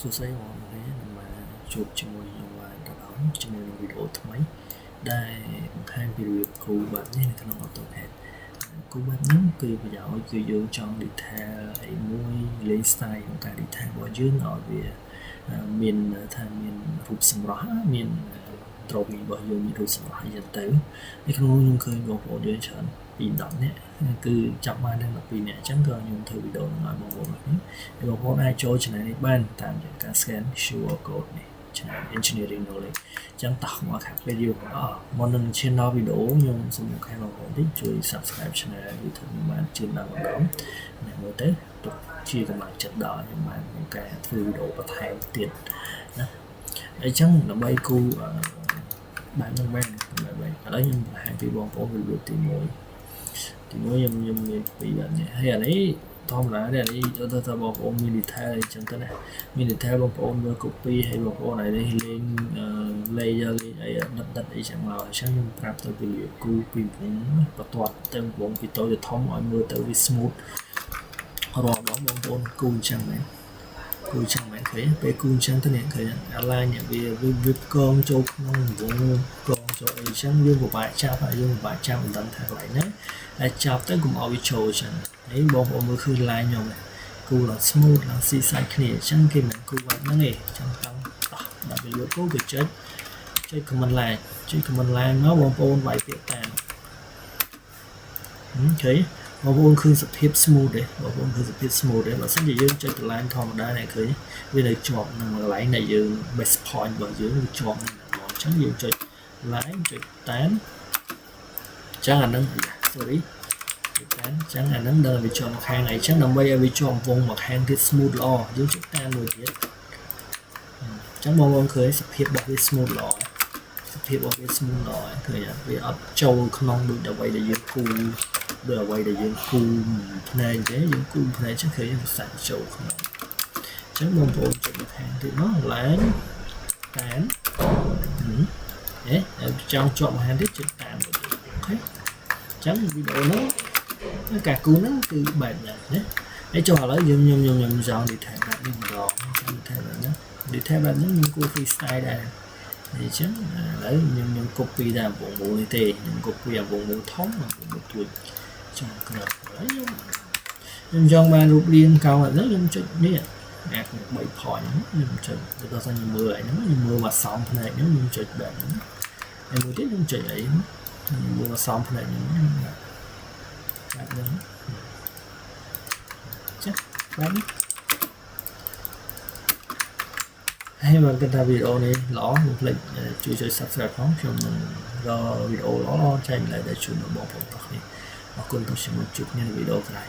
សួស្តីបងប្អូនមកជួបជាមួយខ្ញុំឡើងក៏ដល់ជាមួយនឹងវីដេអូថ្មីដែលបង្ហាញពីរបៀបគូបែបនេះនៅក្នុង AutoCAD គូបែបហ្នឹងគឺប្រយោជន៍គឺយើងចង់ detail អីមួយលេង style ក្នុងការ detail របស់យើងឲ្យវាមានថាមានរូបសម្រស់មាន drawing របស់យើងមានរូបសម្រស់អីចឹងទៅនៅក្នុងខ្ញុំឃើញបងប្អូនយើងច្រើនពី10នាក់គឺចាប់បានដល់12នាក់អញ្ចឹងក៏ខ្ញុំធ្វើវីដេអូហ្នឹងឲ្យបងប្អូននេះបងប្អូនអាចចូល channel នេះបានតាមការ scan QR code នេះ channel engineering knowledge អញ្ចឹងតោះមកខាងពេលយើងមកនឹងឈានដល់វីដេអូខ្ញុំសូមខំបងប្អូនតិចជួយ subscribe channel YouTube ខ្ញុំបានជឿដល់ម្ដងអ្នកមើលទៅទុកជាកម្លាំងចិត្តដល់ខ្ញុំបានក្នុងការធ្វើវីដេអូបន្ថែមទៀតណាអញ្ចឹងដើម្បីគូបែបហ្នឹងមែនឥឡូវខ្ញុំបង្ហាញពីបងប្អូនរបៀបទី1ខ្ញុំមានពីរបែបនេះហើយអានេះធម្មតានេះទៅបងប្អូនមាន detail អីចឹងទៅណាមាន detail បងប្អូនមើល copy ហើយបងប្អូនឲ្យនេះលេង layer លេងអីដិតអីចឹងមកអញ្ចឹងខ្ញុំប្រាប់ទៅពីគូពីបន្ទាត់ទៅបងពីតូចទៅធំឲ្យមើលទៅវា smooth រាល់បងប្អូនគូអញ្ចឹងមែនគូចឹងមែនឃើញពេលគូចឹងទៅនេះឃើញអាឡាញវាកងចូលក្នុងវងកងចូលអីចឹងយើងពិបាកចាប់ហើយយើងពិបាកចាប់មិនដឹងថាកន្លែងណាតែចាប់ទៅកុំឲ្យវាចូលចឹងនេះបងប្អូនមើលឃើញឡាញខ្ញុំគូឡើង smooth ឡើងស៊ីសាច់គ្នាចឹងគេមិនគូបែបហ្នឹងទេចឹងតាំងតោះដល់វាលក់គូវាចុច comment like ចុច comment like មកបងប្អូនវាយពាក្យតាមឃើញបងប្អូនឃើញសភាព smooth ទេបងប្អូនឃើញសភាព smooth ទេបើសិនជាយើងចុច line ធម្មតានេះឃើញវានៅជាប់នឹងកន្លែងដែលយើង base point របស់យើងវាជាប់នឹងអញ្ចឹងយើងចុច line ចុចតាមអញ្ចឹងអានឹង sorry ចុចតាមអញ្ចឹងអានឹងដល់វាជាប់ខាងហើយអញ្ចឹងដើម្បីឲ្យវាជាប់វងមកខាងទៀត smooth ល្អយើងចុចតាមមួយទៀតអញ្ចឹងបងប្អូនឃើញសភាពរបស់វា smooth ល្អសភាពរបស់វា smooth ល្អឃើញវាអត់ចូលក្នុងដូចអ្វីដែលយើងគូដោយអ្វីដែលយើងគូផ្នែកទេយើងគូផ្នែកចឹងឃើញវាសាច់ចូលក្នុងអញ្ចឹងបងប្អូនចុចមកខាងទៀតមកឡើងតាមចង់ជាប់មកខាងទៀតចុចតាមអូខេអញ្ចឹងវីដេអូហ្នឹងការគូហ្នឹងគឺបែបហ្នឹងណាហើយចុះឥឡូវខ្ញុំចង់ detail បែបនេះម្ដងចង់ detail បែបហ្នឹង detail បែបហ្នឹងខ្ញុំគូ freestyle ដែរអញ្ចឹងឥឡូវខ្ញុំ copy តាមវងមូលនេះទេខ្ញុំ copy តាមវងមូលធំវងមូលទួចចង់ក្រោយខ្ញុំចង់បានរូបរាងកោងបែបហ្នឹងខ្ញុំចុចនេះអា3 point ខ្ញុំចុចទៅដល់ខ្ញុំមើលអីហ្នឹងខ្ញុំមើលមកសំផ្នែកហ្នឹងខ្ញុំចុចបែបហ្នឹងហើយមួយទៀតខ្ញុំចុចអីខ្ញុំមើលមកសំផ្នែកហ្នឹងបែបហ្នឹងចាបែបនេះហើយបើគិតថាវីដេអូនេះល្អកុំភ្លេចជួយ subscribe ផងខ្ញុំនឹងរកវីដេអូល្អចែកម្លែកដល់ជូនដល់បងប្អូនទាំងអស់គ្នាអរគុណទោះជាមកជួបគ្នានៅវីដេអូក្រោយ